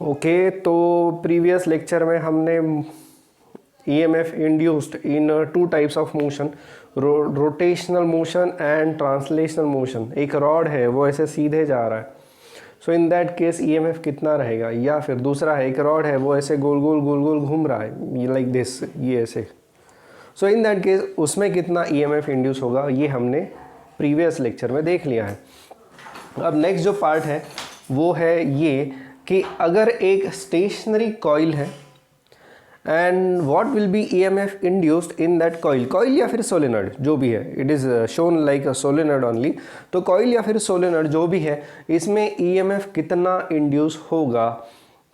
Okay, तो previous lecture में हमने EMF induced in two types of motion, rotational motion and translational motion. एक rod है वो ऐसे सीधे जा रहा है, सो इन दैट केस ईएमएफ कितना रहेगा। या फिर दूसरा है, एक रॉड है वो ऐसे गोल गोल गोल गोल घूम रहा है, ये लाइक दिस, ये ऐसे। सो इन दैट केस उसमें कितना ईएमएफ इंड्यूस होगा, ये हमने प्रीवियस लेक्चर में देख लिया है। अब नेक्स्ट जो पार्ट है वो है ये कि अगर एक स्टेशनरी कॉइल है and what will be EMF induced in that coil, coil या फिर सोलेनॉइड जो भी है, it is shown like a solenoid only. तो कॉइल या फिर सोलेनॉइड जो भी है, इसमें ईएमएफ कितना इंड्यूस होगा,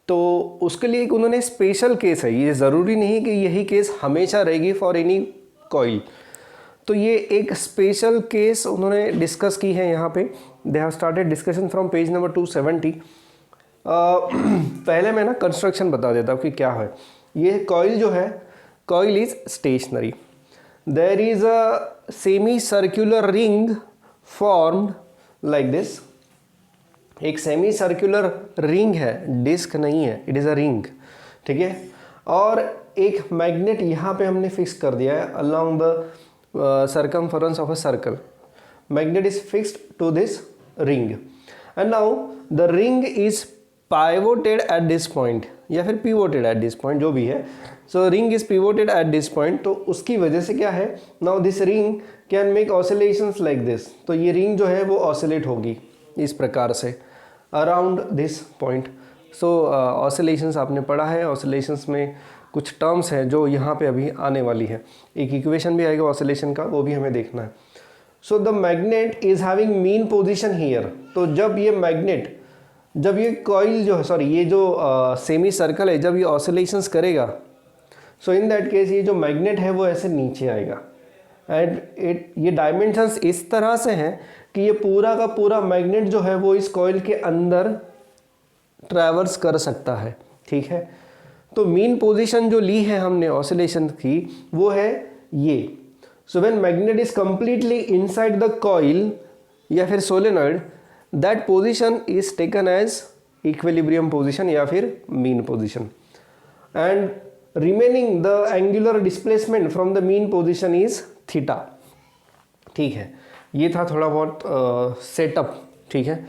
तो उसके लिए एक उन्होंने स्पेशल केस है। ये ज़रूरी नहीं कि यही केस हमेशा रहेगी फॉर एनी कॉइल, तो ये एक स्पेशल केस उन्होंने डिस्कस की है यहाँ पे। They have started discussion from page number 270। पहले मैं ना कंस्ट्रक्शन बता देता हूँ कि क्या है। ये कॉइल जो है, coil is stationary, there is a semi circular ring formed like this. एक सेमी सर्कुलर रिंग है, डिस्क नहीं है, इट इज़ अ रिंग, ठीक है। और एक मैग्नेट यहाँ पे हमने फिक्स कर दिया है along the circumference of a circle. Magnet is fixed to this ring, and now the ring is pivoted at this point या फिर pivoted at this point, जो भी है। So ring is pivoted at this point, तो उसकी वजह से क्या है, now this ring can make oscillations like this। तो ये ring जो है वो oscillate होगी इस प्रकार से around this point। So oscillations आपने पढ़ा है, oscillations में कुछ टर्म्स हैं जो यहाँ पे अभी आने वाली है। एक इक्वेशन भी आएगा ऑसिलेशन का, वो भी हमें देखना है। So the magnet is having mean position here. तो जब ये मैग्नेट, जब ये कॉइल जो है, सॉरी ये जो सेमी सर्कल है, जब ये ऑसिलेशंस करेगा, सो इन दैट केस ये जो मैग्नेट है वो ऐसे नीचे आएगा। एंड ये डायमेंशंस इस तरह से हैं कि ये पूरा का पूरा मैग्नेट जो है वो इस कॉइल के अंदर ट्रैवर्स कर सकता है, ठीक है। तो मीन पोजीशन जो ली है हमने ऑसिलेशन की, वो है ये। So when magnet is completely inside the coil या फिर solenoid, that position is taken as equilibrium position या फिर mean position, and remaining the angular displacement from the mean position is theta, ठीक है। ये था थोड़ा बहुत सेटअप, ठीक है।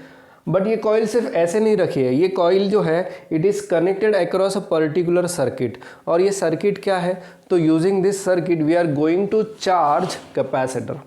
बट ये कॉइल सिर्फ ऐसे नहीं रखी है, ये कॉइल जो है it is connected across a particular circuit. और ये सर्किट क्या है, तो using this circuit we are going to charge capacitor.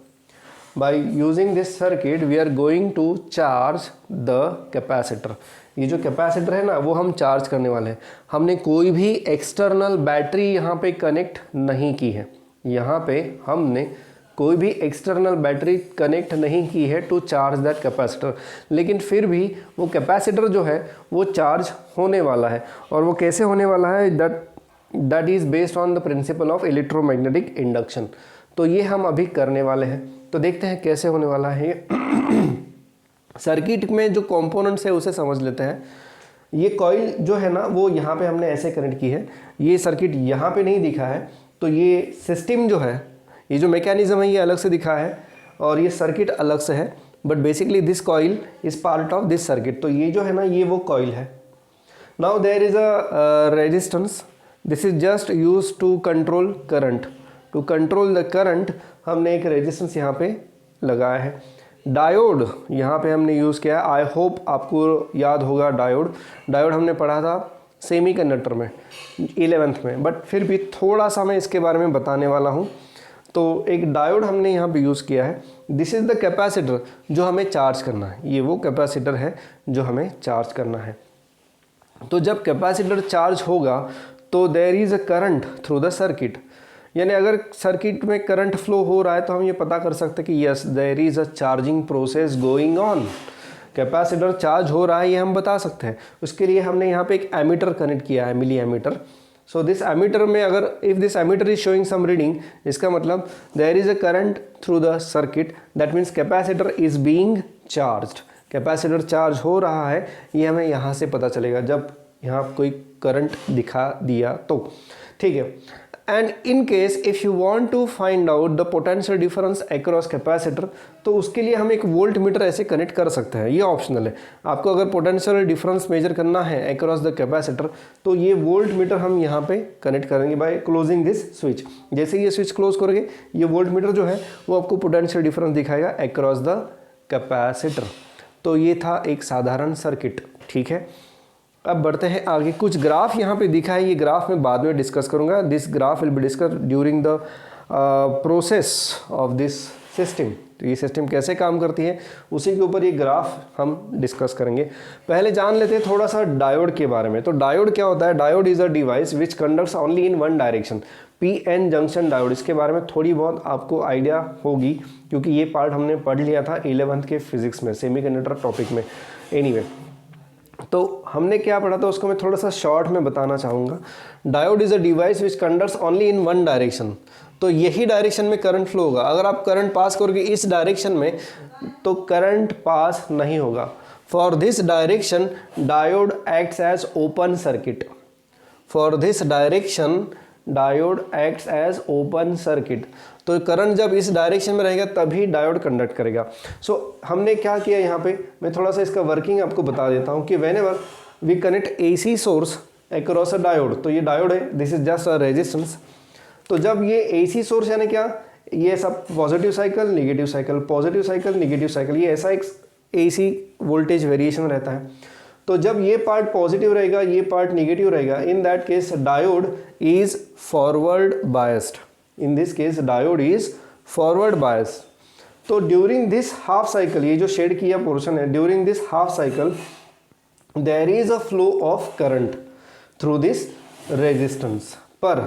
By using this circuit we are going to charge the capacitor. ये जो कैपेसिटर है ना, वो हम चार्ज करने वाले हैं। हमने कोई भी एक्सटर्नल बैटरी यहाँ पे कनेक्ट नहीं की है, यहाँ पे हमने कोई भी एक्सटर्नल बैटरी कनेक्ट नहीं की है टू चार्ज दैट कैपेसिटर, लेकिन फिर भी वो कैपेसिटर जो है वो चार्ज होने वाला है। और वो कैसे होने वाला है, that is based on the principle of electromagnetic induction. तो ये हम अभी करने वाले हैं, तो देखते हैं कैसे होने वाला है ये। सर्किट में जो कंपोनेंट्स है उसे समझ लेते हैं। ये कॉइल जो है ना, वो यहाँ पे हमने ऐसे कनेक्ट की है, ये सर्किट यहाँ पे नहीं दिखा है। तो ये सिस्टम जो है, ये जो मैकेनिज्म है ये अलग से दिखा है और ये सर्किट अलग से है, but basically this coil is part of this circuit. तो ये जो है ना, ये वो कॉइल है। Now there is a resistance, this is just use to control current. To control the current हमने एक रेजिस्टेंस यहाँ पे लगाया है। डायोड यहाँ पे हमने यूज़ किया है, आई होप आपको याद होगा डायोड। डायोड हमने पढ़ा था सेमीकंडक्टर में 11th में, बट फिर भी थोड़ा सा मैं इसके बारे में बताने वाला हूँ। तो एक डायोड हमने यहाँ पे यूज़ किया है। दिस इज़ द कैपेसिटर जो हमें चार्ज करना है, ये वो कैपेसिटर है जो हमें चार्ज करना है। तो जब कैपेसिटर चार्ज होगा तो there is a current through the circuit, यानी अगर सर्किट में करंट फ्लो हो रहा है तो हम ये पता कर सकते हैं कि yes there is a charging process going on. Capacitor charge हो रहा है ये हम बता सकते हैं। उसके लिए हमने यहाँ पे एक एमीटर कनेक्ट किया है, milliammeter. So this ammeter में अगर if this ammeter is showing some reading, इसका मतलब there is a current through the circuit, that means capacitor is being charged. Capacitor charge हो रहा है, ये हमें यहाँ से पता चलेगा जब यहाँ कोई करंट दिखा दिया तो, ठीक है। And in case if you want to find out the potential difference across capacitor, तो उसके लिए हम एक वोल्ट मीटर ऐसे कनेक्ट कर सकते हैं, ये ऑप्शनल है। आपको अगर पोटेंशियल डिफरेंस मेजर करना है अक्रॉस द कैपेसिटर, तो ये वोल्ट मीटर हम यहाँ पे कनेक्ट करेंगे बाय क्लोजिंग दिस स्विच। जैसे ये स्विच क्लोज करोगे, ये वोल्ट मीटर जो है वो आपको पोटेंशियल डिफरेंस दिखाएगा अक्रॉस द कैपेसिटर। तो ये था एक साधारण सर्किट, ठीक है। अब बढ़ते हैं आगे। कुछ ग्राफ यहाँ पे दिखा है, ये ग्राफ मैं बाद में डिस्कस करूँगा। This graph will be discuss during the process of this system. तो ये सिस्टम कैसे काम करती है उसी के ऊपर ये ग्राफ हम डिस्कस करेंगे। पहले जान लेते हैं थोड़ा सा डायोड के बारे में। तो डायोड क्या होता है? Diode is a device which conducts only in one direction. PN junction diode, इसके बारे में थोड़ी बहुत आपको आइडिया होगी क्योंकि ये पार्ट हमने पढ़ लिया था 11th के फिजिक्स में, सेमीकंडक्टर टॉपिक में। एनीवे, तो हमने क्या पढ़ा था उसको मैं थोड़ा सा शॉर्ट में बताना चाहूँगा। Diode is a device which conducts only in one direction. तो यही डायरेक्शन में करंट फ्लो होगा। अगर आप करंट पास करोगे इस डायरेक्शन में तो करंट पास नहीं होगा। For this direction diode acts as open circuit. For this direction diode acts as open circuit. तो करंट जब इस डायरेक्शन में रहेगा तभी डायोड कंडक्ट करेगा। सो हमने क्या किया यहाँ पे, मैं थोड़ा सा इसका वर्किंग आपको बता देता हूँ कि whenever we connect AC source across a diode, तो ये डायोड है, this is just a resistance. तो जब ये एसी सोर्स यानी क्या, ये सब positive cycle negative cycle, positive cycle negative cycle, ये ऐसा एक एसी वोल्टेज वेरिएशन रहता है। तो जब ये पार्ट पॉजिटिव रहेगा, ये पार्ट निगेटिव रहेगा, in that case diode is forward biased. In this case diode is forward बायस। तो ड्यूरिंग दिस हाफ साइकिल, ये जो शेड किया पोर्शन है, during this half cycle there is a flow of current through this resistance. पर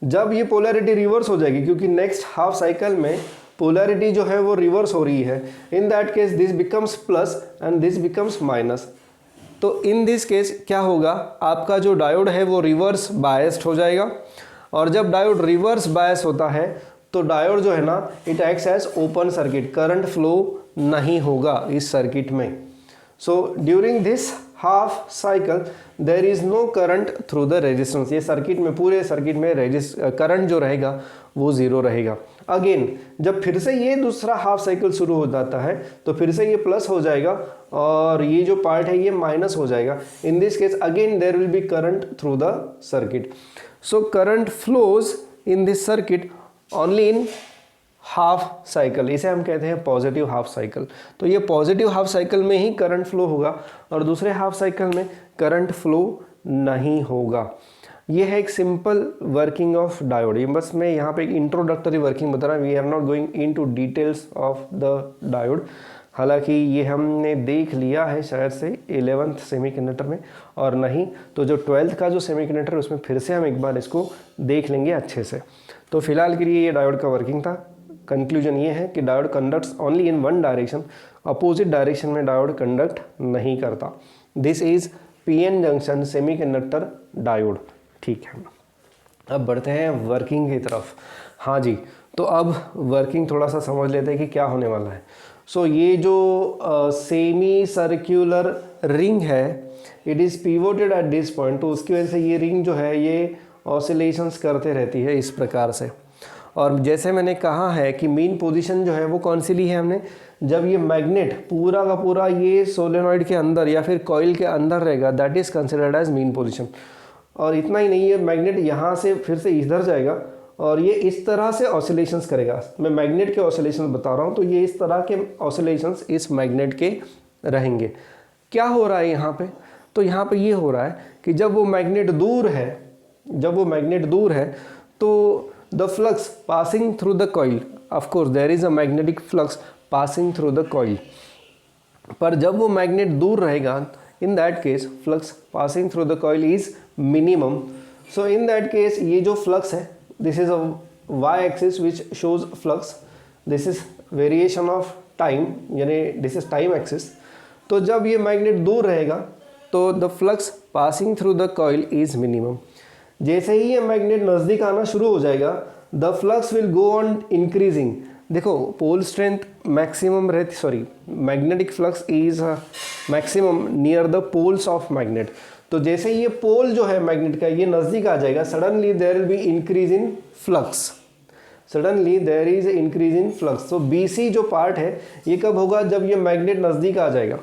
जब ये polarity reverse हो जाएगी, क्योंकि नेक्स्ट हाफ साइकिल में पोलैरिटी जो है वो रिवर्स हो रही है, in that case this becomes plus and this becomes minus. तो इन दिस केस क्या होगा, आपका जो डायोड है वो रिवर्स बायस्ड हो जाएगा। और जब डायोड रिवर्स बायस होता है तो डायोड जो है ना, it acts as open circuit, current flow नहीं होगा इस सर्किट में। So during this half cycle there is no current through the resistance. ये सर्किट में, पूरे सर्किट में करंट जो रहेगा वो जीरो रहेगा। अगेन जब फिर से ये दूसरा हाफ साइकिल शुरू हो जाता है तो फिर से ये प्लस हो जाएगा और ये जो पार्ट है ये माइनस हो जाएगा। In this case again there will be current through the circuit. So current flows in this circuit only in half cycle, इसे हम कहते हैं पॉजिटिव हाफ साइकिल। तो ये पॉजिटिव हाफ साइकिल में ही करंट फ्लो होगा और दूसरे हाफ साइकिल में करंट फ्लो नहीं होगा। ये है एक सिंपल वर्किंग ऑफ डायोड। ये बस मैं यहाँ पे एक इंट्रोडक्टरी वर्किंग बता रहा हूँ, we are not going into details of the diode. हालांकि ये हमने देख लिया है शायद से 11th सेमीकंडक्टर में, और नहीं तो जो 12th का जो सेमीकंडक्टर उसमें फिर से हम एक बार इसको देख लेंगे अच्छे से। तो फिलहाल के लिए ये डायोड का वर्किंग था। कंक्लूजन ये है कि diode conducts only in one direction, opposite direction में डायोड कंडक्ट नहीं करता। This is PN junction semiconductor diode, ठीक है। अब बढ़ते हैं वर्किंग की तरफ। हाँ जी, तो अब वर्किंग थोड़ा सा समझ लेते हैं कि क्या होने वाला है। सो ये जो सेमी सर्क्यूलर रिंग है, it is pivoted at this point. तो उसकी वजह से ये रिंग जो है ये ऑसिलेशंस करते रहती है इस प्रकार से। और जैसे मैंने कहा है कि मेन पोजीशन जो है वो कौन सी ली है हमने, जब ये मैग्नेट पूरा का पूरा ये सोलेनॉइड के अंदर या फिर कॉइल के अंदर रहेगा, that is considered as mean position. और इतना ही नहीं है, मैग्नेट यहाँ से फिर से इधर जाएगा और ये इस तरह से ऑसिलेशंस करेगा। मैं मैग्नेट के ऑसिलेशंस बता रहा हूँ, तो ये इस तरह के ऑसिलेशंस इस मैग्नेट के रहेंगे। क्या हो रहा है यहाँ पे, तो यहाँ पे ये हो रहा है कि जब वो मैग्नेट दूर है, तो the flux passing through the coil, of course there is a magnetic flux passing through the coil, पर जब वो मैग्नेट दूर रहेगा, in that case flux passing through the coil is minimum. So in that case ये जो flux है, this is a y axis which shows flux, this is variation of time, यानी this is time axis। तो जब ये magnet दूर रहेगा तो the flux passing through the coil is minimum। जैसे ही ये मैग्नेट नज़दीक आना शुरू हो जाएगा, the flux will go on increasing. देखो पोल स्ट्रेंथ मैक्सिमम रहती, magnetic flux is maximum near the poles of magnet. तो जैसे ये पोल जो है मैग्नेट का ये नज़दीक आ जाएगा, suddenly there will be increase in flux, suddenly there is increase in flux. तो BC जो पार्ट है ये कब होगा, जब ये मैग्नेट नज़दीक आ जाएगा।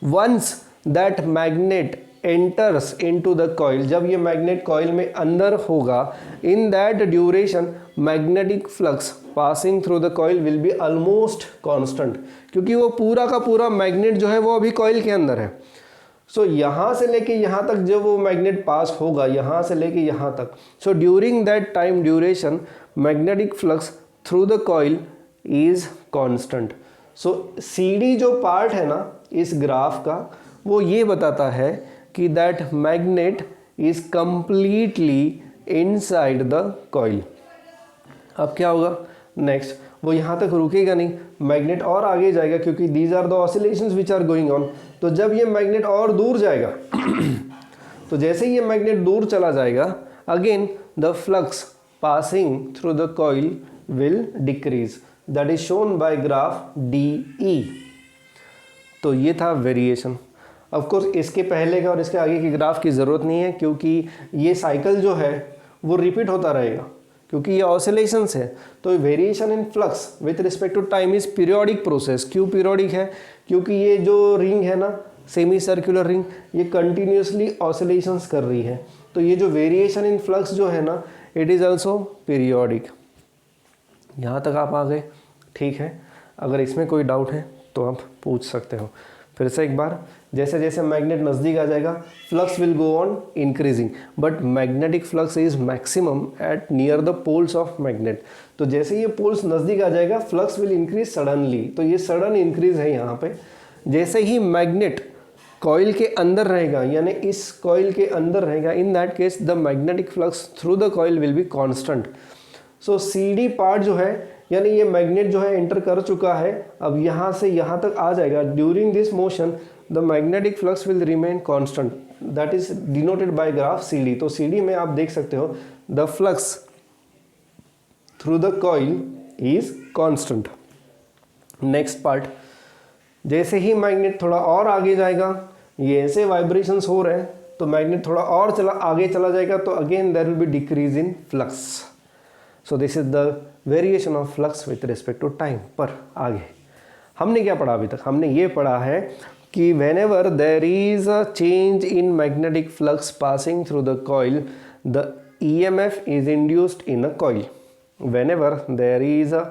Once that magnet enters into the coil, जब ये मैग्नेट कॉइल में अंदर होगा, in that duration magnetic flux passing through the coil will be almost constant, क्योंकि वो पूरा का पूरा मैग्नेट जो है वो अभी कॉइल के अंदर है। सो यहाँ से लेके यहाँ तक जब वो मैग्नेट पास होगा, यहाँ से लेके यहाँ तक, so during that time duration magnetic flux through the coil is constant. So CD जो पार्ट है ना इस ग्राफ का, वो ये बताता है कि that magnet is completely inside the coil. अब क्या होगा नेक्स्ट, वो यहाँ तक रुकेगा नहीं, मैग्नेट और आगे जाएगा, क्योंकि these are the oscillations which are going on. तो जब ये मैग्नेट और दूर जाएगा तो जैसे ही ये मैग्नेट दूर चला जाएगा, again the flux passing through the coil will decrease, that is shown by graph DE। तो ये था वेरिएशन। ऑफ कोर्स इसके पहले का और इसके आगे के ग्राफ की ज़रूरत नहीं है, क्योंकि ये साइकिल जो है वो रिपीट होता रहेगा, क्योंकि ये ऑसिलेशंस है। तो variation in flux with respect to time is periodic process. क्यों पीरियोडिक है, क्योंकि ये जो रिंग है ना, सेमी सर्कुलर रिंग, ये कंटिन्यूसली ऑसिलेशंस कर रही है। तो ये जो वेरिएशन इन फ्लक्स जो है ना, इट इज़ ऑल्सो पीरियोडिक। यहाँ तक आप आ गए, ठीक है। अगर इसमें कोई डाउट है तो आप पूछ सकते हो। फिर से एक बार, जैसे जैसे मैग्नेट नज़दीक आ जाएगा, flux will go on increasing, but magnetic flux is maximum at near the poles of magnet. तो जैसे ये पोल्स नज़दीक आ जाएगा, फ्लक्स विल इंक्रीज सडनली। तो ये सडन इंक्रीज है यहाँ पे। जैसे ही मैग्नेट कॉइल के अंदर रहेगा, यानी इस कॉइल के अंदर रहेगा, in that case the magnetic flux through the coil will be constant. So CD part जो है, यानी ये मैग्नेट जो है एंटर कर चुका है, अब यहाँ से यहाँ तक आ जाएगा। During this motion the magnetic flux will remain constant, that is denoted by graph CD। तो CD में आप देख सकते हो the flux through the coil is constant. Next part, जैसे ही मैग्नेट थोड़ा और आगे जाएगा, ये ऐसे वाइब्रेशंस हो रहे हैं, तो मैग्नेट थोड़ा और आगे चला जाएगा, तो again there will be decrease in flux. So this is the variation of flux with respect to time. पर आगे हमने क्या पढ़ा अभी तक? हमने ये पढ़ा है कि whenever there is a change in magnetic flux passing through the coil, the EMF is induced in a coil. Whenever there is a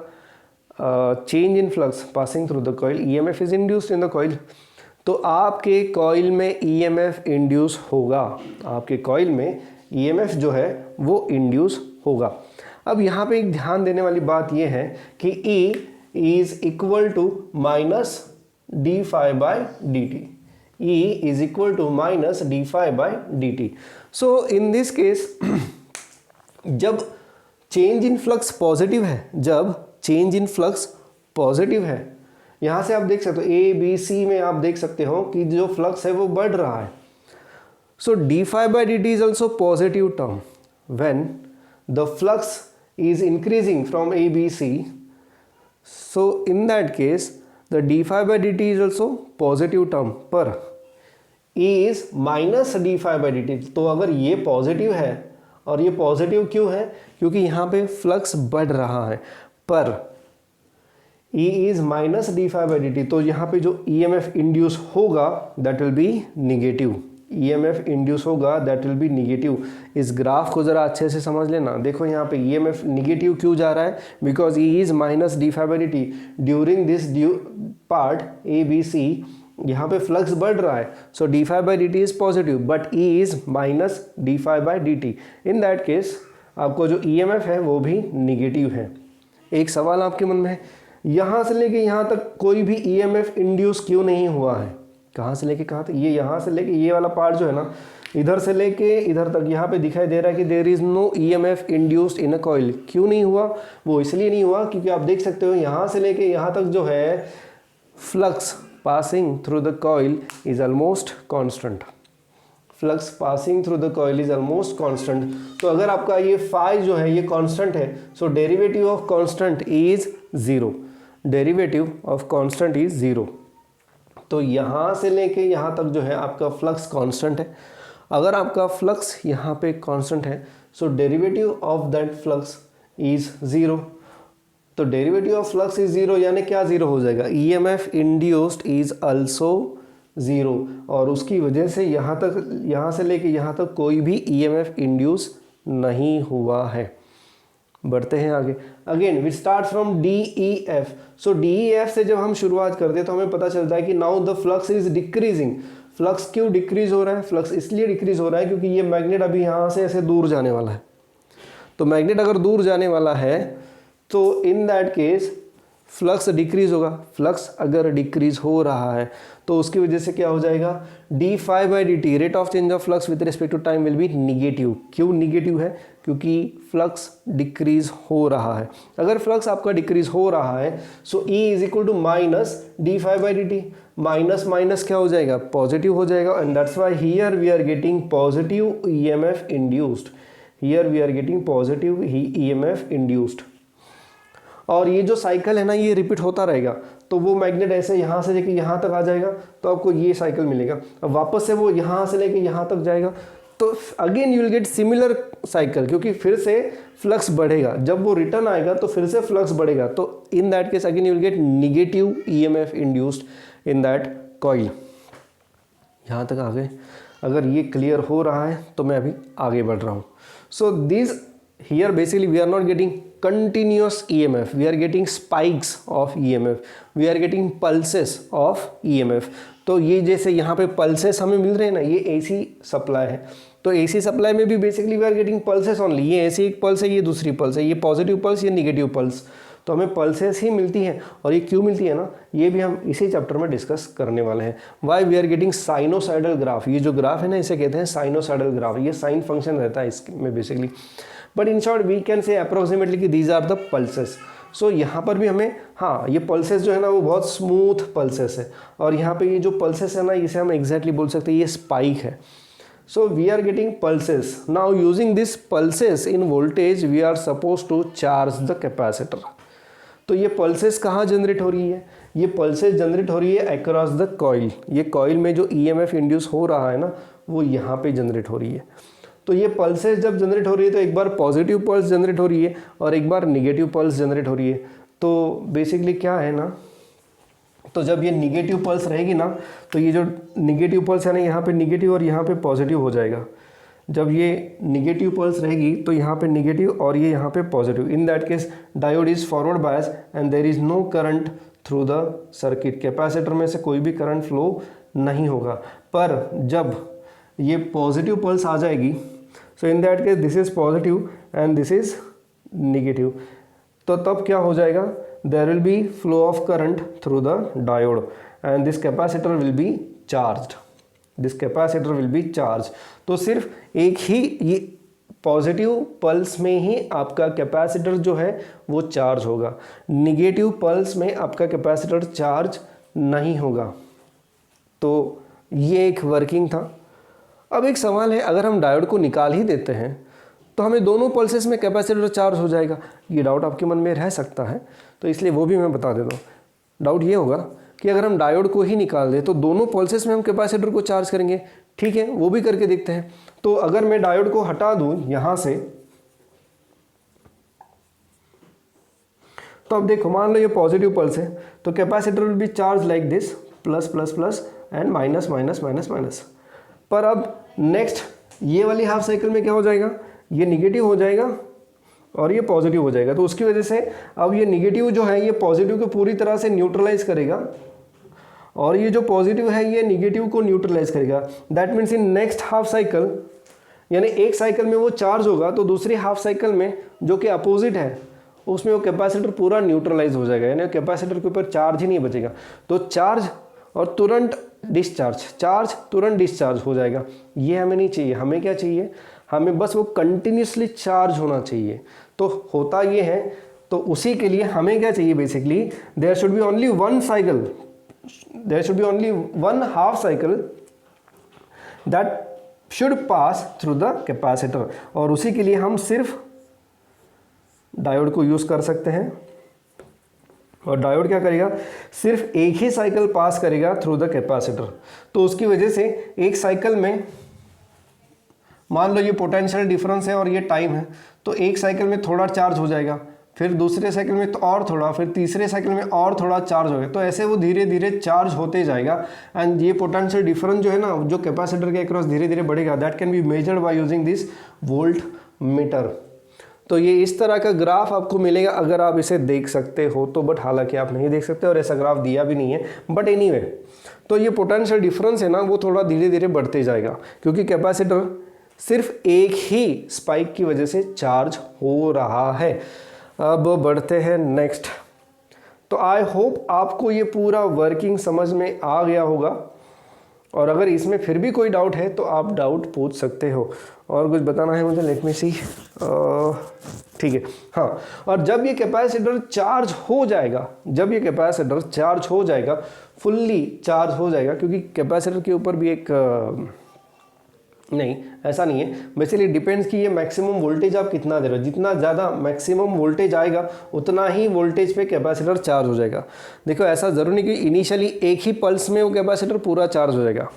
change in flux passing through the coil, EMF is induced in the coil. तो आपके coil में EMF induce होगा, आपके coil में EMF जो है वो induce होगा। अब यहाँ पे एक ध्यान देने वाली बात ये है कि E is equal to minus d phi by dt. E is equal to minus d phi by dt. So in this case जब चेंज इन फ्लक्स पॉजिटिव है, जब चेंज इन फ्लक्स पॉजिटिव है, यहाँ से आप देख सकते हो ABC में आप देख सकते हो कि जो फ्लक्स है वो बढ़ रहा है। सो d phi by dt is also positive term when the flux is increasing from ABC. So in that case the d phi by dt is also positive term, पर E is minus d phi by dt। तो अगर ये positive है, और ये positive क्यों है? क्योंकि यहाँ पे फ्लक्स बढ़ रहा है, पर E is minus d phi by dt, तो यहाँ पे जो EMF इंड्यूस होगा that will be negative. EMF induce होगा दैट विल बी निगेटिव। इस ग्राफ को ज़रा अच्छे से समझ लेना। देखो यहाँ पे EMF निगेटिव क्यों जा रहा है? Because E is minus D phi by D T. During this part ABC यहाँ पे फ्लक्स बढ़ रहा है, so D phi by D T is positive, but E is minus D phi by D T. In that case आपको जो EMF है वो भी निगेटिव है। एक सवाल आपके मन में है, यहाँ से लेके यहाँ तक कोई भी EMF इंड्यूस क्यों नहीं हुआ है? कहाँ से लेके कहाँ तक? ये यहाँ से लेके ये वाला पार्ट जो है ना, इधर से लेके इधर तक यहाँ पे दिखाई दे रहा है कि there is no EMF induced in a coil. क्यों नहीं हुआ? वो इसलिए नहीं हुआ क्योंकि आप देख सकते हो यहाँ से लेके यहाँ तक जो है flux passing through the coil is almost constant. Flux passing through the coil is almost constant. तो अगर आपका ये फाई जो है ये कांस्टेंट है, so derivative of constant is zero. Derivative of constant is zero. तो यहाँ से लेके यहाँ तक जो है आपका फ्लक्स कांस्टेंट है, अगर आपका फ्लक्स यहाँ पे कांस्टेंट है, so derivative of that flux is zero. तो derivative of flux is zero यानी क्या ज़ीरो हो जाएगा, EMF induced is also zero, और उसकी वजह से यहाँ से लेके यहाँ तक कोई भी ईएमएफ इंड्यूस नहीं हुआ है। बढ़ते हैं आगे। Again we start from D E F. So D E F से जब हम शुरुआत करते हैं तो हमें पता चलता है कि now the flux is decreasing. Flux क्यों डिक्रीज हो रहा है, फ्लक्स इसलिए डिक्रीज हो रहा है क्योंकि ये मैग्नेट अभी यहाँ से ऐसे दूर जाने वाला है। तो मैग्नेट अगर दूर जाने वाला है तो इन दैट केस फ्लक्स डिक्रीज होगा। फ्लक्स अगर डिक्रीज हो रहा है तो उसकी वजह से क्या हो जाएगा, d phi by D t, rate of change of flux with respect to time will be negative. क्यों निगेटिव है, क्योंकि फ्लक्स डिक्रीज हो रहा है। अगर फ्लक्स आपका डिक्रीज हो रहा है so E is equal to minus D phi by D t, minus minus क्या हो जाएगा, पॉजिटिव हो जाएगा। And that's why here we are getting positive E M F induced, here we are getting positive E M F induced. और ये जो cycle है ना ये रिपीट होता रहेगा। तो वो मैग्नेट ऐसे यहाँ से लेके यहाँ तक आ जाएगा तो आपको ये साइकिल मिलेगा। अब वापस से वो यहाँ से लेके यहाँ तक जाएगा तो again you will get similar cycle, क्योंकि फिर से फ्लक्स बढ़ेगा। जब वो रिटर्न आएगा तो फिर से फ्लक्स बढ़ेगा। तो इन that case again you will get negative EMF induced in that coil. यहाँ तक आ गए। अगर ये क्लियर हो रहा है तो मैं अभी आगे बढ़ रहा हूँ। So this here basically we are not getting continuous EMF, we are getting spikes of EMF, we are getting pulses of EMF। तो ये जैसे यहाँ पे pulses हमें मिल रहे हैं ना, ये AC सप्लाई है। तो AC सप्लाई में भी basically we are getting pulses only. ये ऐसी एक पल्स है, ये दूसरी पल्स है, ये पॉजिटिव पल्स, ये निगेटिव पल्स। तो हमें पल्सेस ही मिलती हैं। और ये क्यों मिलती है ना, ये भी हम इसी चैप्टर में डिस्कस करने वाले हैं। Why we are getting sinusoidal graph. ये जो ग्राफ है ना इसे कहते हैं साइनोसाइडल ग्राफ। ये साइन फंक्शन रहता है इसमें basically, but in short we can say approximately कि these are the pulses. So यहाँ पर भी हमें, हाँ ये पल्सेस जो है ना वो बहुत स्मूथ पल्सेस है। और यहाँ पे ये जो पल्सेस है ना इसे हम एग्जैक्टली बोल सकते हैं ये स्पाइक है। So we are getting pulses. Now using this pulses in voltage we are suppose to charge the capacitor. तो ये पल्सेस कहाँ जनरेट हो रही है, ये पल्सेस जनरेट हो रही है अक्रॉस द कॉइल। ये कॉइल में जो ईएमएफ इंड्यूस हो रहा है ना वो यहाँ पे जनरेट हो रही है। तो ये पल्सेस जब जनरेट हो रही है तो एक बार पॉजिटिव पल्स जनरेट हो रही है और एक बार निगेटिव पल्स जनरेट हो रही है। तो बेसिकली क्या है ना, तो जब ये निगेटिव पल्स रहेगी ना तो ये जो निगेटिव पल्स है ना यहाँ पे निगेटिव और यहाँ पे पॉजिटिव हो जाएगा। जब ये निगेटिव पल्स रहेगी तो यहाँ पे निगेटिव और ये यहाँ पे positive. In that case diode is forward bias and there is no current through the circuit. Capacitor में से कोई भी करंट फ्लो नहीं होगा। पर जब ये पॉजिटिव पल्स आ जाएगी so in that case this is positive and this is negative, तो तब क्या हो जाएगा, there will be flow of current through the diode and this capacitor will be charged. This capacitor will be charge. तो सिर्फ एक ही ये positive pulse में ही आपका कैपेसिटर जो है वो चार्ज होगा, निगेटिव पल्स में आपका कैपेसिटर चार्ज नहीं होगा। तो ये एक वर्किंग था। अब एक सवाल है, अगर हम डायोड को निकाल ही देते हैं तो हमें दोनों पल्सेस में कैपेसिटर चार्ज हो जाएगा। ये डाउट आपके मन में रह सकता है तो इसलिए वो भी मैं बता देता हूँ। डाउट ये होगा कि अगर हम डायोड को ही निकाल दें तो दोनों पल्सेस में हम कैपेसिटर को चार्ज करेंगे। ठीक है, वो भी करके देखते हैं। तो अगर मैं डायोड को हटा दूं यहाँ से, तो अब देखो मान लो ये पॉजिटिव पल्स है तो capacitor will be charge like this, plus plus plus and minus minus minus minus. पर अब नेक्स्ट ये वाली हाफ साइकिल में क्या हो जाएगा, ये निगेटिव हो जाएगा और ये पॉजिटिव हो जाएगा। तो उसकी वजह से अब ये निगेटिव जो है ये पॉजिटिव को पूरी तरह से न्यूट्रलाइज करेगा और ये जो पॉजिटिव है ये निगेटिव को न्यूट्रलाइज करेगा। That means in next half cycle, यानी एक साइकिल में वो चार्ज होगा तो दूसरी हाफ साइकिल में जो कि अपोजिट है उसमें वो कैपेसिटर पूरा न्यूट्रलाइज हो जाएगा, यानी कैपेसिटर के ऊपर चार्ज ही नहीं बचेगा। तो चार्ज और तुरंत डिस्चार्ज, चार्ज तुरंत डिस्चार्ज हो जाएगा। ये हमें नहीं चाहिए। हमें क्या चाहिए, हमें बस वो कंटिन्यूसली चार्ज होना चाहिए। तो होता ये है, तो उसी के लिए हमें क्या चाहिए basically, there should be only one cycle, there should be only one half cycle that should pass through the capacitor. और उसी के लिए हम सिर्फ डायोड को यूज कर सकते हैं। और डायोड क्या करेगा, सिर्फ एक ही साइकिल पास करेगा थ्रू द कैपेसिटर। तो उसकी वजह से एक साइकिल में मान लो ये पोटेंशियल डिफरेंस है और ये टाइम है, तो एक साइकिल में थोड़ा चार्ज हो जाएगा, फिर दूसरे साइकिल में तो और थोड़ा, फिर तीसरे साइकिल में और थोड़ा चार्ज होगा, तो ऐसे वो धीरे धीरे चार्ज होते जाएगा। एंड ये पोटेंशियल डिफरेंस जो है ना, जो कैपेसिटर के अक्रॉस धीरे धीरे बढ़ेगा, that can be measured by using this volt meter. तो ये इस तरह का ग्राफ आपको मिलेगा अगर आप इसे देख सकते हो तो, बट हालांकि आप नहीं देख सकते और ऐसा ग्राफ दिया भी नहीं है, बट एनीवे तो ये पोटेंशियल डिफरेंस है ना, वो थोड़ा धीरे धीरे बढ़ते जाएगा क्योंकि कैपेसिटर सिर्फ एक ही स्पाइक की वजह से चार्ज हो रहा है। अब बढ़ते हैं नेक्स्ट। तो आई होप आपको ये पूरा वर्किंग समझ में आ गया होगा, और अगर इसमें फिर भी कोई डाउट है तो आप डाउट पूछ सकते हो। और कुछ बताना है मुझे, लेट मी सी, ठीक है, हाँ। और जब ये कैपेसिटर चार्ज हो जाएगा, जब ये कैपेसिटर चार्ज हो जाएगा, फुल्ली चार्ज हो जाएगा, क्योंकि कैपेसिटर के ऊपर भी एक नहीं, ऐसा नहीं है, बेसिकली डिपेंड्स कि ये मैक्सिमम वोल्टेज आप कितना दे रहे हो। जितना ज़्यादा मैक्सिमम वोल्टेज आएगा उतना ही वोल्टेज पे कैपेसिटर चार्ज हो जाएगा। देखो ऐसा ज़रूरी नहीं कि इनिशियली एक ही पल्स में वो कैपेसिटर पूरा चार्ज हो जाएगा,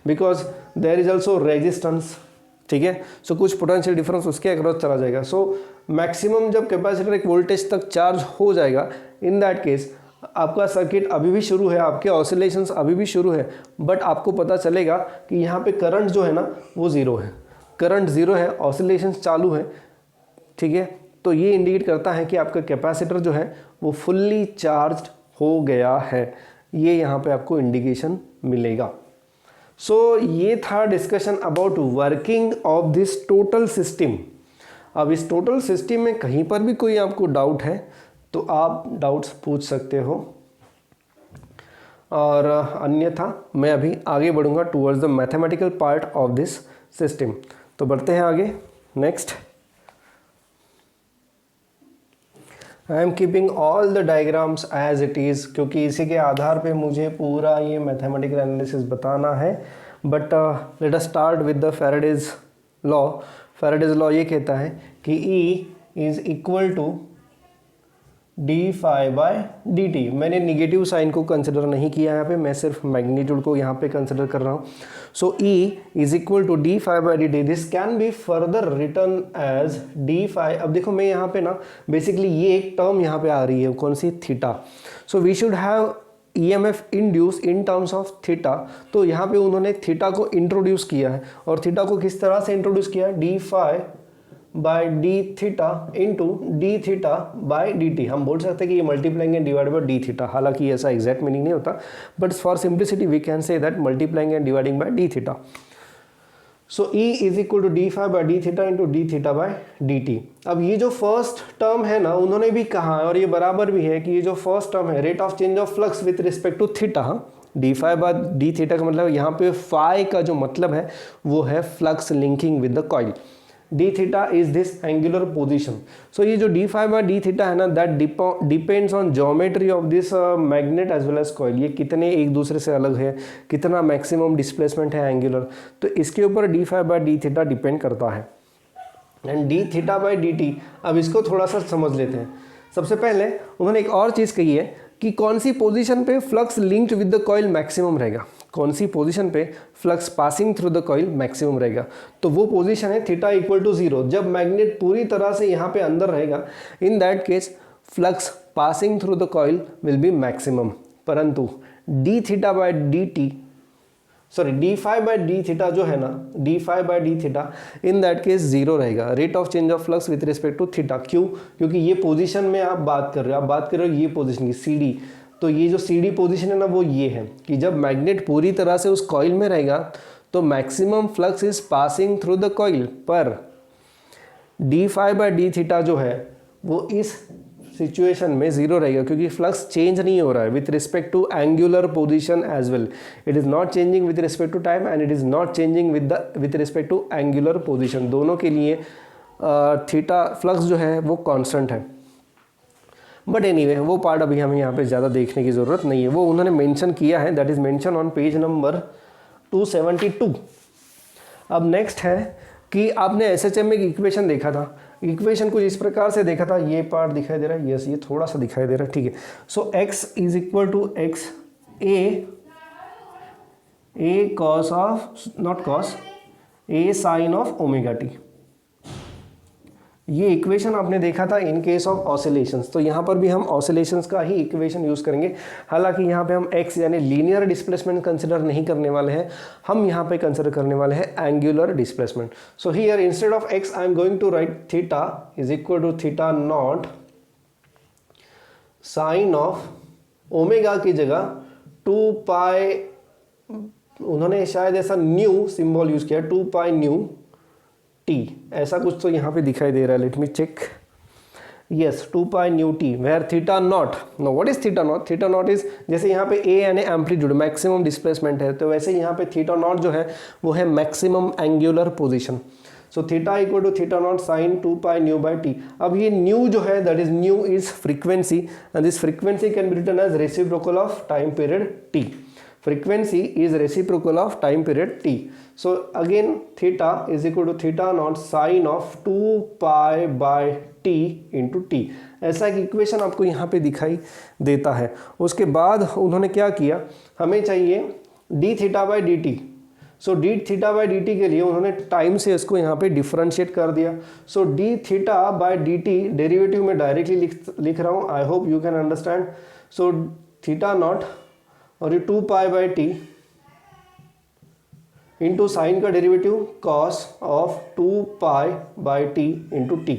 because there is also resistance, ठीक है। सो कुछ पोटेंशियल डिफरेंस उसके अक्रॉस चला जाएगा। सो मैक्सिमम जब कैपेसिटर एक वोल्टेज तक चार्ज हो जाएगा, इन दैट केस आपका सर्किट अभी भी शुरू है, आपके ऑसिलेशंस अभी भी शुरू है, बट आपको पता चलेगा कि यहाँ पे करंट जो है ना वो ज़ीरो है, करंट ज़ीरो है, ऑसिलेशंस चालू है, ठीक है। तो ये इंडिकेट करता है कि आपका कैपेसिटर जो है वो फुल्ली चार्ज्ड हो गया है, ये यहाँ पे आपको इंडिकेशन मिलेगा। सो ये था discussion about working of this total system. अब इस टोटल सिस्टम में कहीं पर भी कोई आपको डाउट है तो आप डाउट्स पूछ सकते हो, और अन्यथा मैं अभी आगे बढ़ूंगा towards the mathematical part of this system. तो बढ़ते हैं आगे। Next, I'm keeping all the diagrams as it is, क्योंकि इसी के आधार पे मुझे पूरा ये मैथमेटिकल एनालिसिस बताना है। But let us start with the Faraday's law. Faraday's law ये कहता है कि E is equal to d phi by d t. मैंने निगेटिव साइन को कंसिडर नहीं किया यहाँ पे, मैं सिर्फ मैग्नीट्यूड को यहाँ पे कंसिडर कर रहा हूँ। So E is equal to d phi by d t. This can be further written as d phi. अब देखो मैं यहाँ पे ना बेसिकली ये एक टर्म यहाँ पे आ रही है, कौन सी, theta. So we should have EMF induce in terms of theta. तो यहाँ पे उन्होंने थीटा को इंट्रोड्यूस किया है, और थीटा को किस तरह से इंट्रोड्यूस किया है, d phi by d theta into d theta by d t. हम बोल सकते हैं कि ये multiplying and divide by d theta, हालांकि ऐसा एग्जैक्ट मीनिंग नहीं होता, but for simplicity we can say that multiplying and dividing by d theta. So E is equal to d phi by d theta into d theta by d t. अब ये जो first term है ना, उन्होंने भी कहा है और ये बराबर भी है कि ये जो फर्स्ट टर्म है, rate of change of flux with respect to theta, d phi by d theta का मतलब यहाँ पे फाई का जो मतलब है वो है flux linking with the coil. D theta is this angular position. So ये जो d phi by d theta है ना, that depends on geometry of this magnet as well as coil. ये कितने एक दूसरे से अलग है, कितना मैक्सिमम डिस्प्लेसमेंट है एंगुलर, तो इसके ऊपर d phi by d theta depend करता है। And d theta by d t, अब इसको थोड़ा सा समझ लेते हैं। सबसे पहले उन्होंने एक और चीज़ कही है कि कौन सी पोजीशन पे flux linked with the coil maximum रहेगा, कौन सी पोजीशन पे flux passing through the coil maximum रहेगा। तो वो पोजीशन है थीटा इक्वल टू 0, जब मैग्नेट पूरी तरह से यहाँ पे अंदर रहेगा। In that case flux passing through the coil will be maximum. परंतु d theta by d t, sorry d phi by d theta जो है ना, d phi by d theta, in that case 0 रहेगा, rate of change of flux with respect to theta. क्यों? क्योंकि ये position में आप बात कर रहे हो, आप बात कर रहे हो ये पोजीशन की, सी डी। तो ये जो सी डी पोजिशन है ना, वो ये है कि जब मैग्नेट पूरी तरह से उस कॉइल में रहेगा तो maximum flux is passing through the coil, पर d phi by d theta जो है वो इस सिचुएशन में 0 रहेगा, क्योंकि फ्लक्स चेंज नहीं हो रहा है with respect to angular position as well. It is not changing with respect to time and it is not changing with respect to angular position. दोनों के लिए थीटा फ्लक्स जो है वो कांस्टेंट है। बट एनीवे वो पार्ट अभी हमें यहाँ पे ज़्यादा देखने की ज़रूरत नहीं है, वो उन्होंने मेंशन किया है, that is mention on page number 272। अब नेक्स्ट है कि आपने एसएचएम में एक इक्वेशन देखा था, इक्वेशन कुछ इस प्रकार से देखा था, ये पार्ट दिखाई दे रहा है, यस ये थोड़ा सा दिखाई दे रहा है, ठीक है। So x is equal to x A cos of, not cos, A sine of omega t. ये इक्वेशन आपने देखा था इन केस ऑफ ऑसिलेशंस, तो यहाँ पर भी हम ऑसिलेशंस का ही इक्वेशन यूज करेंगे। हालांकि यहाँ पे हम एक्स यानी लीनियर डिस्प्लेसमेंट कंसिडर नहीं करने वाले हैं, हम यहाँ पे कंसिडर करने वाले हैं angular displacement. So here instead of x I am going to write theta is equal to theta naught sine of omega की जगह 2 पाई, उन्होंने शायद ऐसा न्यू सिंबल यूज किया, 2 पाई न्यू टी, ऐसा कुछ तो यहाँ पे दिखाई दे रहा है। Let me check, yes 2 pi nu t, where theta naught, no what is theta naught? Theta naught is, जैसे यहाँ पे ए यानी एम्पलीट्यूड मैक्सिमम डिस्प्लेसमेंट है, तो वैसे यहाँ पे थीटा नॉट जो है वो है maximum angular position. So theta equal to theta naught sine 2 pi nu by T. अब ये न्यू जो है that is nu is frequency and this frequency can be written as reciprocal of time period T. Frequency is reciprocal of time period t. So again theta is equal to theta naught sine of 2 pi by t into t. ऐसा एक equation आपको यहाँ पे दिखाई देता है। उसके बाद उन्होंने क्या किया, हमें चाहिए d theta by D T. So d theta by D t के लिए उन्होंने टाइम से इसको यहाँ पे डिफरेंशिएट कर दिया। So d theta by D t derivative में डायरेक्टली लिख रहा हूँ, I hope you can understand. So theta naught और ये 2 pi by t into sine का derivative cos of 2 pi by t into t.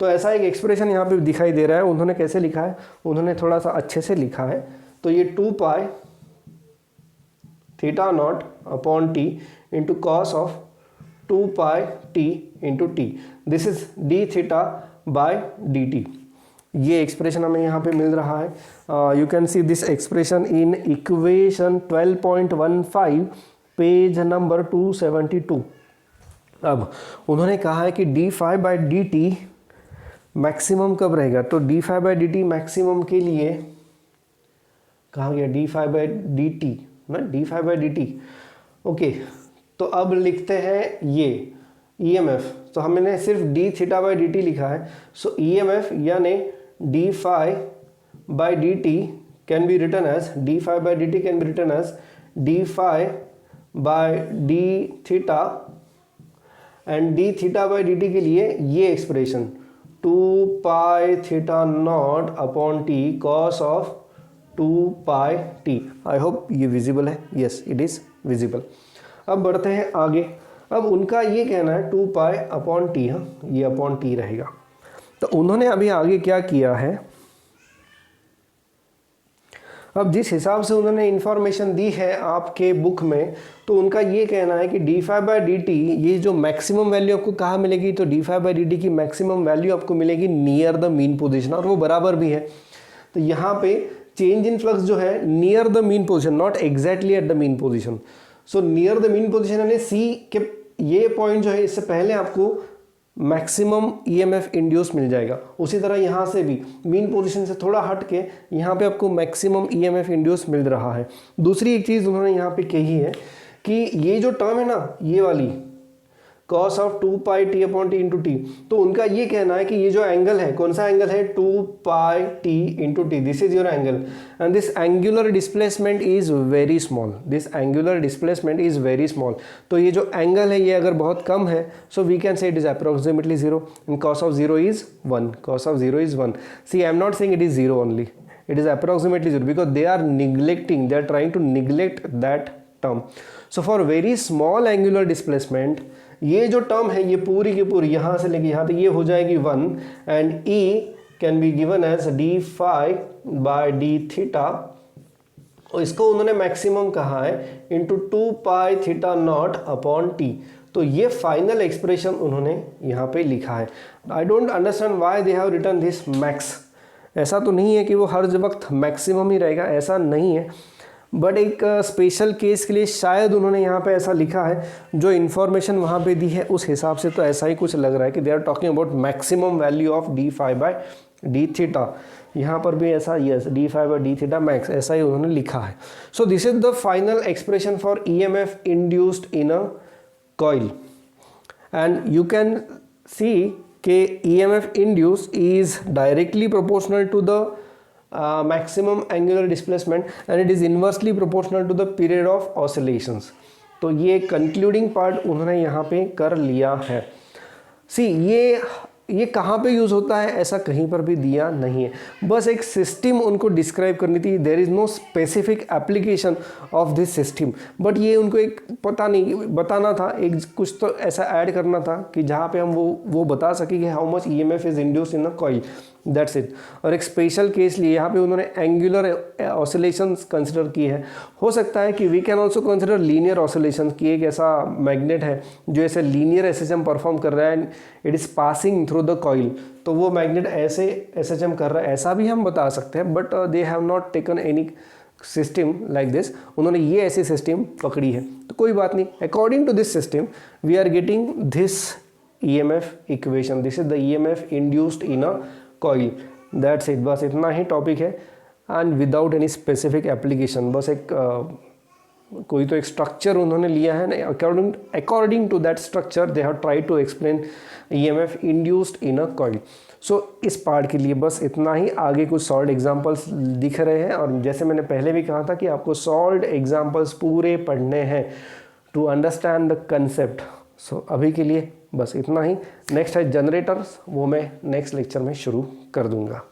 तो ऐसा एक एक्सप्रेशन यहाँ पे दिखाई दे रहा है। उन्होंने कैसे लिखा है, उन्होंने थोड़ा सा अच्छे से लिखा है। तो ये 2 pi theta naught upon t into cos of 2 pi t into t, this is d theta by d t. ये एक्सप्रेशन हमें यहाँ पे मिल रहा है। You can see this expression in equation 12.15 page number 272। अब उन्होंने कहा है कि d five by D t maximum कब रहेगा, तो d five by D t maximum के लिए कहा गया d five by D t ना, d five by D t. Okay, तो अब लिखते हैं ये EMF, तो हमने सिर्फ d theta by D t लिखा है। सो EMF यानी d five by D t can be written as d five by D t can be written as d five by d theta, and d theta by D t के लिए ये expression 2 pi theta naught upon T cos of 2 pi T. I hope ये visible है, yes it is visible. अब बढ़ते हैं आगे। अब उनका ये कहना है 2 पाई अपॉन टी, हाँ ये अपॉन टी रहेगा। तो उन्होंने अभी आगे क्या किया है, अब जिस हिसाब से उन्होंने इंफॉर्मेशन दी है आपके बुक में, तो उनका ये कहना है कि d five by D t, ये जो मैक्सिमम वैल्यू आपको कहाँ मिलेगी, तो d five by D T की मैक्सिमम वैल्यू आपको मिलेगी नियर द मीन पोजीशन, और वो बराबर भी है। तो यहाँ पे चेंज इन फ्लक्स जो है near the mean position, not exactly at the mean position. So near the mean position यानी सी के ये पॉइंट जो है, इससे पहले आपको मैक्सिमम EMF इंड्यूस मिल जाएगा। उसी तरह यहाँ से भी मीन पोजीशन से थोड़ा हट के यहाँ पे आपको मैक्सिमम EMF इंड्यूस मिल रहा है। दूसरी एक चीज़ उन्होंने यहाँ पे कही है कि ये जो टर्म है ना, ये वाली cos of 2 pi T upon t into t, तो उनका ये कहना है कि ये जो एंगल है, कौन सा एंगल है, 2 pi t into t, this is your angle and this angular displacement is very small, this angular displacement is very small. तो ये जो एंगल है ये अगर बहुत कम है, so we can say it is approximately 0 and cos of 0 is 1, cos of 0 is 1। See I am not saying it is 0 only, it is approximately 0 because they are neglecting, they are trying to neglect that term. So for very small angular displacement, ये जो term है ये पूरी की पूरी यहाँ से लेके यहाँ तक ये हो जाएगी 1 and E can be given as d five by d theta, और इसको उन्होंने मैक्सिमम कहा है into 2 pi theta naught upon T. तो ये फाइनल एक्सप्रेशन उन्होंने यहाँ पे लिखा है। I don't understand why they have written this max. ऐसा तो नहीं है कि वो हर वक्त मैक्सिमम ही रहेगा, ऐसा नहीं है, बट एक स्पेशल केस के लिए शायद उन्होंने यहाँ पे ऐसा लिखा है। जो इन्फॉर्मेशन वहाँ पे दी है उस हिसाब से तो ऐसा ही कुछ लग रहा है कि they are talking about maximum value of d five by d theta. यहाँ पर भी ऐसा, yes d five by d theta max, ऐसा ही उन्होंने लिखा है। So this is the final expression for EMF induced in a coil and you can see के EMF induced is directly proportional to the maximum angular displacement and it is inversely proportional to the period of oscillations. तो ये concluding part उन्होंने यहाँ पे कर लिया है। सी ये कहाँ पे यूज़ होता है ऐसा कहीं पर भी दिया नहीं है, बस एक सिस्टम उनको डिस्क्राइब करनी थी। There is no specific application of this system, but ये उनको एक पता नहीं बताना था, एक कुछ तो ऐसा ऐड करना था कि जहाँ पे हम वो बता सकें कि how much EMF is induced in a coil, that's it. और एक स्पेशल केस लिए यहाँ पे उन्होंने एंगुलर ऑसिलेशंस कंसिडर की है। हो सकता है कि we can also consider linear oscillation, की एक ऐसा मैग्नेट है जो ऐसे लीनियर एसएचएम परफॉर्म कर रहा है, it is passing through the coil, तो वो मैग्नेट ऐसे एसएचएम कर रहा है, ऐसा भी हम बता सकते हैं। But they have not taken any system like this, उन्होंने ये ऐसी सिस्टम पकड़ी है, तो कोई बात नहीं। According to this system we are getting this EMF equation, this is the EMF induced in a coil, that's it. बस इतना ही टॉपिक है and without any specific application, बस एक कोई तो एक स्ट्रक्चर उन्होंने लिया है ना, according to that structure they have try to explain EMF induced in a coil. So इस पार्ट के लिए बस इतना ही। आगे कुछ सॉल्व एग्जांपल्स दिख रहे हैं, और जैसे मैंने पहले भी कहा था कि आपको सॉल्व एग्जांपल्स पूरे पढ़ने हैं टू अंडरस्टैंड द कंसेप्ट। सो अभी के लिए बस इतना ही। नेक्स्ट है जनरेटर्स, वो मैं नेक्स्ट लेक्चर में शुरू कर दूंगा।